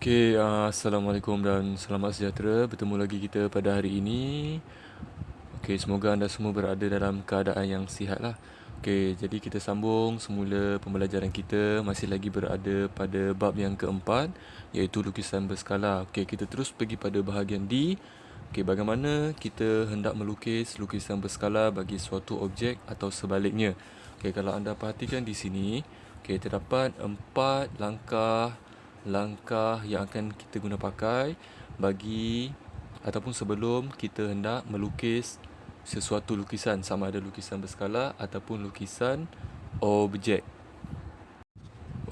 Assalamualaikum dan selamat sejahtera. Bertemu lagi kita pada hari ini. Semoga anda semua berada dalam keadaan yang sihat lah. Jadi kita sambung semula pembelajaran kita. Masih lagi berada pada bab yang keempat, iaitu lukisan berskala. Kita terus pergi pada bahagian D. Bagaimana kita hendak melukis lukisan berskala bagi suatu objek atau sebaliknya. Kalau anda perhatikan di sini, terdapat 4 langkah yang akan kita guna pakai bagi ataupun sebelum kita hendak melukis sesuatu lukisan, sama ada lukisan berskala ataupun lukisan objek.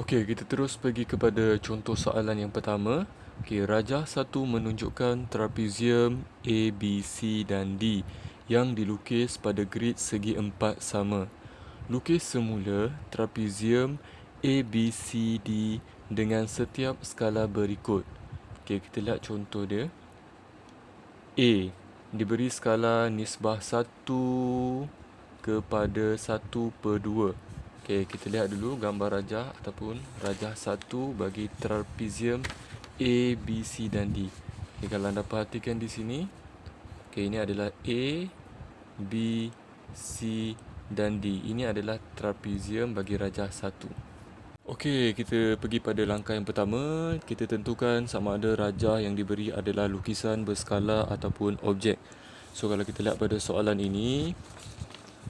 Kita terus pergi kepada contoh soalan yang pertama. Rajah 1 menunjukkan trapezium A, B, C dan D yang dilukis pada grid segi 4 sama. Lukis semula trapezium A, B, C, D dengan setiap skala berikut. Kita lihat contoh dia. A diberi skala nisbah 1 kepada 1/2. Kita lihat dulu gambar rajah ataupun rajah 1 bagi trapezium A, B, C dan D. Kalau anda perhatikan di sini, ini adalah A, B, C dan D. Ini adalah trapezium bagi rajah 1. Kita pergi pada langkah yang pertama. Kita tentukan sama ada rajah yang diberi adalah lukisan berskala ataupun objek. Kalau kita lihat pada soalan ini,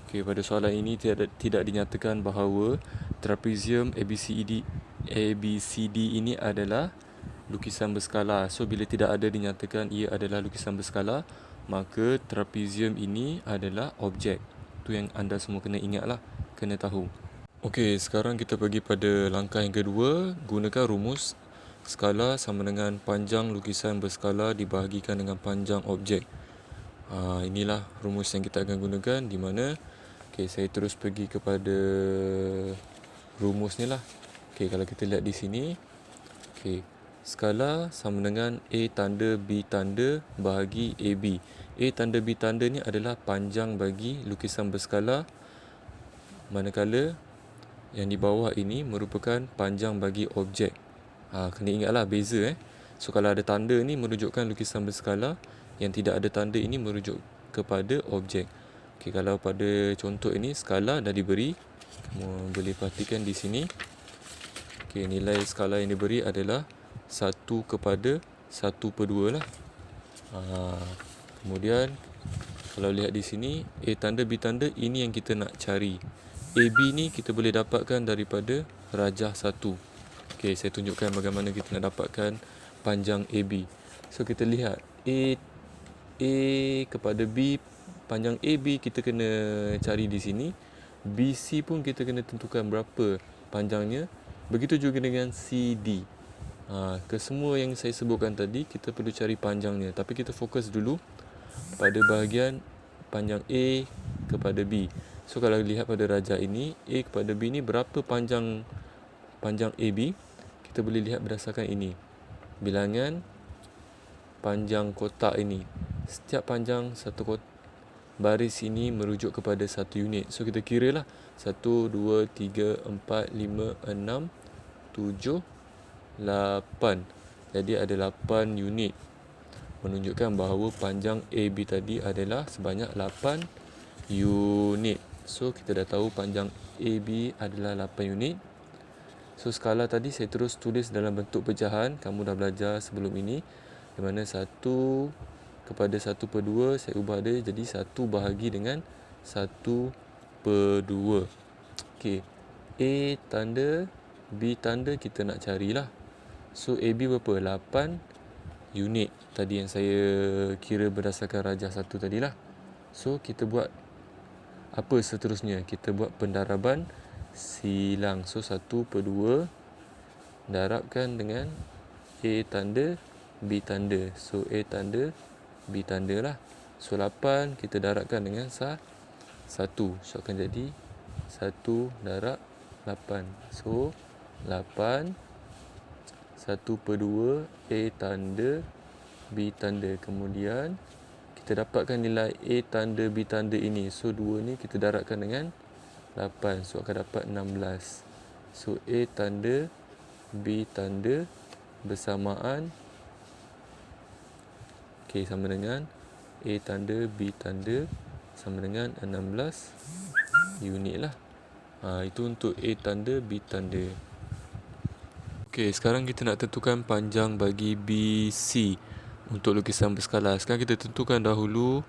pada soalan ini tidak dinyatakan bahawa trapezium ABCD ini adalah lukisan berskala. Bila tidak ada dinyatakan ia adalah lukisan berskala, maka trapezium ini adalah objek. Itu yang anda semua kena ingatlah, kena tahu. Sekarang kita pergi pada langkah yang kedua. Gunakan rumus skala sama dengan panjang lukisan berskala dibahagikan dengan panjang objek. Inilah rumus yang kita akan gunakan, di mana saya terus pergi kepada rumus ni lah. Kalau kita lihat di sini, skala sama dengan A tanda B tanda bahagi AB. A tanda B tanda ni adalah panjang bagi lukisan berskala, manakala yang di bawah ini merupakan panjang bagi objek. Kena ingatlah beza. Kalau ada tanda ni menunjukkan lukisan berskala, yang tidak ada tanda ini merujuk kepada objek. Kalau pada contoh ini skala dah diberi, kamu boleh perhatikan di sini. Nilai skala yang diberi adalah 1 kepada 1/2 lah. Kemudian kalau lihat di sini, A tanda B tanda ini yang kita nak cari. AB ni kita boleh dapatkan daripada rajah 1. Saya tunjukkan bagaimana kita nak dapatkan panjang AB. Kita lihat A kepada B, panjang AB kita kena cari di sini. BC pun kita kena tentukan berapa panjangnya. Begitu juga dengan CD. Kesemua yang saya sebutkan tadi kita perlu cari panjangnya, tapi kita fokus dulu pada bahagian panjang A kepada B. Kalau lihat pada rajah ini, A kepada B ni berapa panjang AB? Kita boleh lihat berdasarkan ini, bilangan panjang kotak ini. Setiap panjang satu baris ini merujuk kepada 1 unit. Kita kira lah 1, 2, 3, 4, 5, 6, 7, 8. Jadi ada 8 unit, menunjukkan bahawa panjang AB tadi adalah sebanyak 8 unit. Kita dah tahu panjang AB adalah 8 unit. Skala tadi saya terus tulis dalam bentuk pecahan. Kamu dah belajar sebelum ini, di mana 1 kepada 1/2 saya ubah dia jadi 1 bahagi dengan 1/2. A tanda B tanda kita nak carilah. AB berapa? 8 unit tadi yang saya kira berdasarkan rajah 1 tadilah. Kita buat apa seterusnya? Kita buat pendaraban silang. 1/2 darabkan dengan A tanda B tanda. A tanda B tanda lah. 8 kita darabkan dengan 1. Akan jadi 1 darab 8. 8 1/2 A tanda B tanda. Kemudian kita dapatkan nilai A tanda B tanda ini. 2 ni kita darabkan dengan 8. Akan dapat 16. A tanda B tanda bersamaan sama dengan A tanda B tanda sama dengan 16 unit lah. Itu untuk A tanda B tanda. Sekarang kita nak tentukan panjang bagi BC untuk lukisan berskala. Sekarang kita tentukan dahulu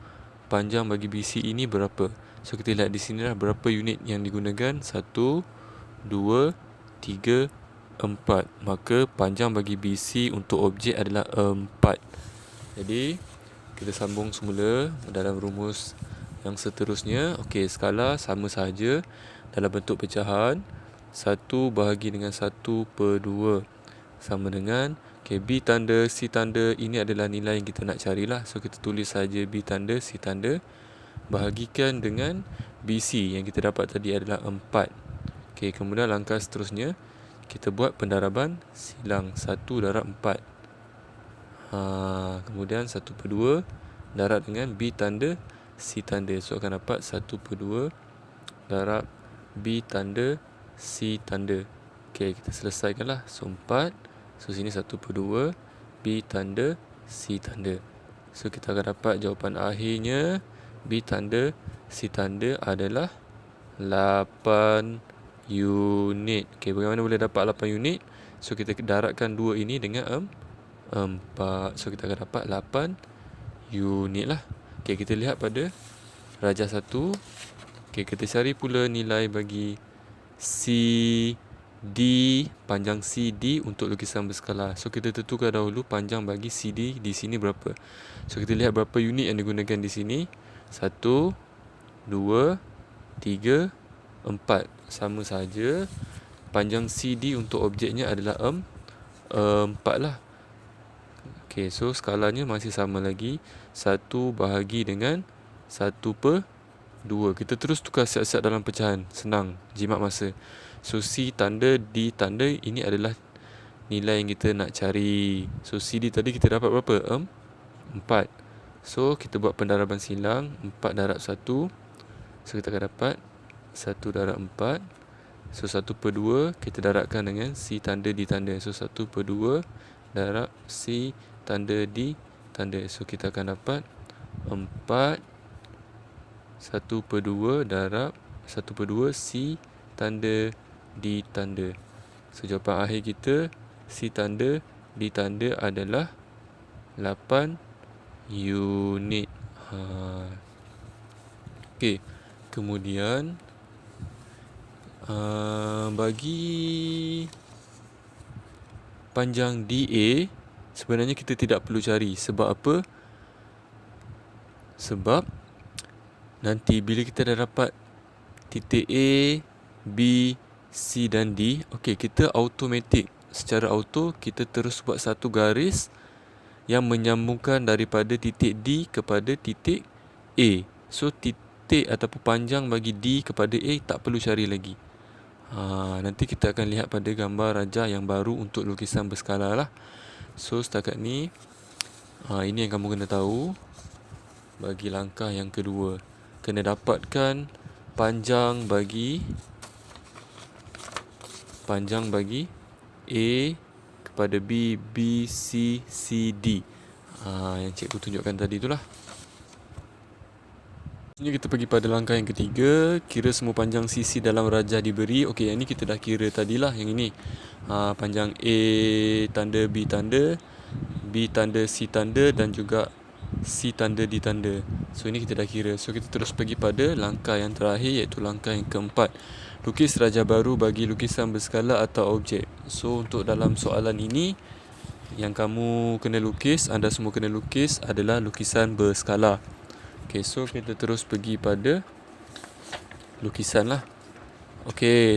panjang bagi BC ini berapa. So kita lihat di sini lah berapa unit yang digunakan. 1, 2, 3, 4. Maka panjang bagi BC untuk objek adalah 4. Jadi kita sambung semula dalam rumus yang seterusnya. Skala sama sahaja dalam bentuk pecahan. 1 bahagi dengan 1 per 2 sama dengan B tanda C tanda. Ini adalah nilai yang kita nak carilah. So kita tulis saja B tanda C tanda bahagikan dengan BC yang kita dapat tadi adalah 4. Kemudian langkah seterusnya kita buat pendaraban silang 1 darab 4. Kemudian 1 per 2 darab dengan B tanda C tanda. So akan dapat 1 per 2 darab B tanda C tanda. Kita selesaikanlah. So 4. So sini 1 per 2 B tanda C tanda. So kita akan dapat jawapan akhirnya B tanda C tanda adalah 8 unit. Bagaimana boleh dapat 8 unit? So kita darabkan 2 ini dengan 4. So kita akan dapat 8 unit lah. Kita lihat pada rajah 1. Kita cari pula nilai bagi CD, panjang CD untuk lukisan berskala. So kita tentukan dahulu panjang bagi CD di sini berapa. So kita lihat berapa unit yang digunakan di sini. 1, 2, 3, 4. Sama saja. Panjang CD untuk objeknya adalah 4 lah. So skalanya masih sama lagi. 1 bahagi dengan 1 per 2. Kita terus tukar siap-siap dalam pecahan. Senang, jimat masa. So C tanda D tanda ini adalah nilai yang kita nak cari. So CD tadi kita dapat berapa? 4. So kita buat pendaraban silang. 4 darab 1. So kita akan dapat 1 darab 4. So 1 per 2 kita darabkan dengan C tanda D tanda. So 1 per 2 darab C tanda D tanda. So kita akan dapat 4 1 per 2 darab 1 per 2 C tanda D tanda. So jawapan akhir kita C tanda D tanda adalah 8 unit. Kemudian bagi panjang DA sebenarnya kita tidak perlu cari. Sebab apa? Sebab nanti bila kita dah dapat titik A, B, C dan D, kita automatik, secara auto kita terus buat satu garis yang menyambungkan daripada titik D kepada titik A. So titik ataupun panjang bagi D kepada A tak perlu cari lagi. Nanti kita akan lihat pada gambar rajah yang baru untuk lukisan berskala lah. So setakat ni ini yang kamu kena tahu. Bagi langkah yang kedua, kena dapatkan panjang bagi A kepada B, B, C, C, D. Yang cikgu tunjukkan tadi itulah. Ini kita pergi pada langkah yang ketiga. Kira semua panjang CC dalam rajah diberi. Yang ini kita dah kira tadilah. Yang ini panjang A tanda B tanda, B tanda C tanda dan juga C tanda D tanda. So ini kita dah kira. So kita terus pergi pada langkah yang terakhir, iaitu langkah yang keempat. Lukis rajah baru bagi lukisan berskala atau objek. So untuk dalam soalan ini, yang kamu kena lukis, anda semua kena lukis adalah lukisan berskala. So kita terus pergi pada lukisan lah.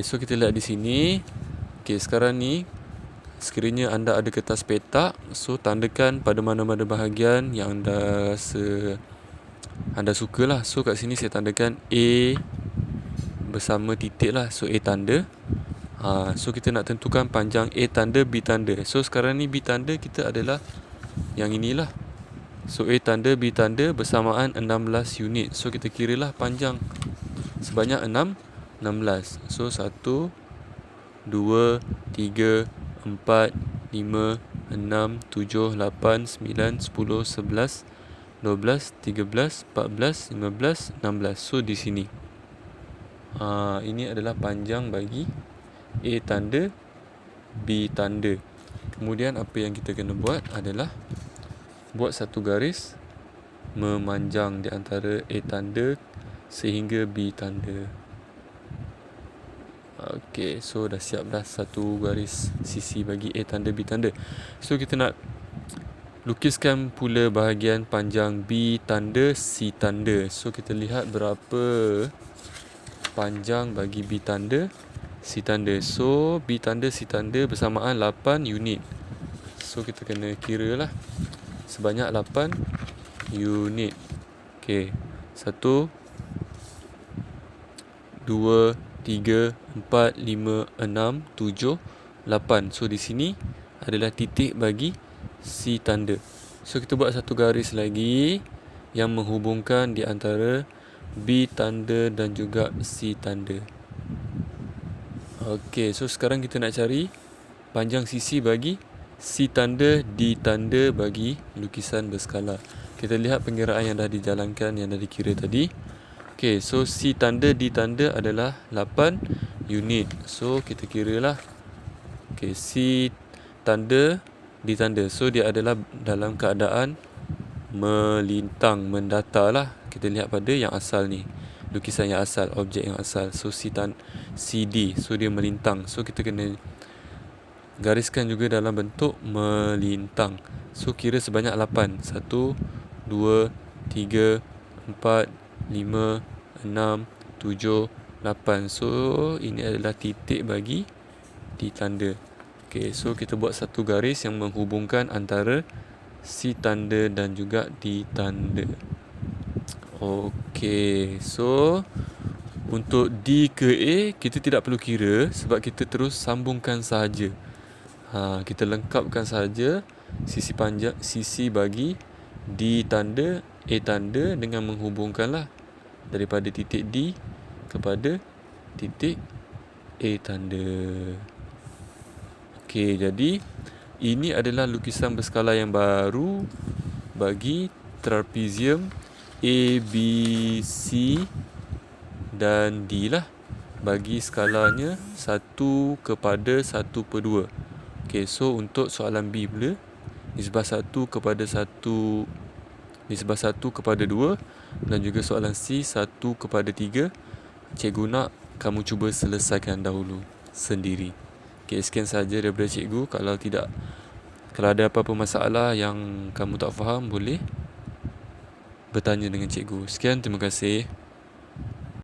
So kita lihat di sini. Sekarang ni sekiranya anda ada kertas petak, so tandakan pada mana-mana bahagian yang anda suka lah. So kat sini saya tandakan A bersama titik lah. So A tanda. So kita nak tentukan panjang A tanda B tanda. So sekarang ni B tanda kita adalah yang inilah. So A tanda B tanda bersamaan 16 unit. So kita kiralah panjang sebanyak 16. So 1, 2, 3, 4, 5, 6, 7, 8, 9, 10, 11, 12, 13, 14, 15, 16. So di sini ini adalah panjang bagi A tanda B tanda. Kemudian apa yang kita kena buat adalah buat satu garis memanjang di antara A tanda sehingga B tanda. Okey, so dah siap dah satu garis sisi bagi A tanda B tanda. So kita nak lukiskan pula bahagian panjang B tanda C tanda. So kita lihat berapa panjang bagi B tanda C tanda. So B tanda C tanda bersamaan 8 unit. So kita kena kira lah sebanyak 8 unit. Okey, 1, 2, 3, 4, 5, 6, 7, 8. So di sini adalah titik bagi C tanda. So kita buat satu garis lagi yang menghubungkan di antara B tanda dan juga C tanda. Okey, so sekarang kita nak cari panjang sisi bagi C tanda D tanda bagi lukisan berskala. Kita lihat pengiraan yang dah dijalankan, yang dah dikira tadi. Okey, so C tanda D tanda adalah 8 unit. So kita kiralah. Okey, C tanda D tanda. So dia adalah dalam keadaan melintang, mendata lah. Kita lihat pada yang asal ni, lukisan yang asal, objek yang asal. So CD, so dia melintang. So kita kena gariskan juga dalam bentuk melintang. So kira sebanyak 8. 1, 2, 3, 4, 5, 6, 7, 8. So ini adalah titik bagi D tanda. Okey, so kita buat satu garis yang menghubungkan antara C tanda dan juga D tanda. Okey, so untuk D ke A kita tidak perlu kira sebab kita terus sambungkan sahaja. Kita lengkapkan sahaja sisi panjang, sisi bagi D tanda A tanda dengan menghubungkanlah daripada titik D kepada titik A tanda. Okey, jadi ini adalah lukisan berskala yang baru bagi trapezium A, B, C dan D lah. Bagi skalanya 1:1/2. Okey, so untuk soalan B pula, nisbah 1:2 dan juga soalan C 1:3. Cikgu nak kamu cuba selesaikan dahulu sendiri. Okey, sekian sahaja daripada cikgu. Kalau ada apa-apa masalah yang kamu tak faham, boleh bertanya dengan cikgu. Sekian, terima kasih.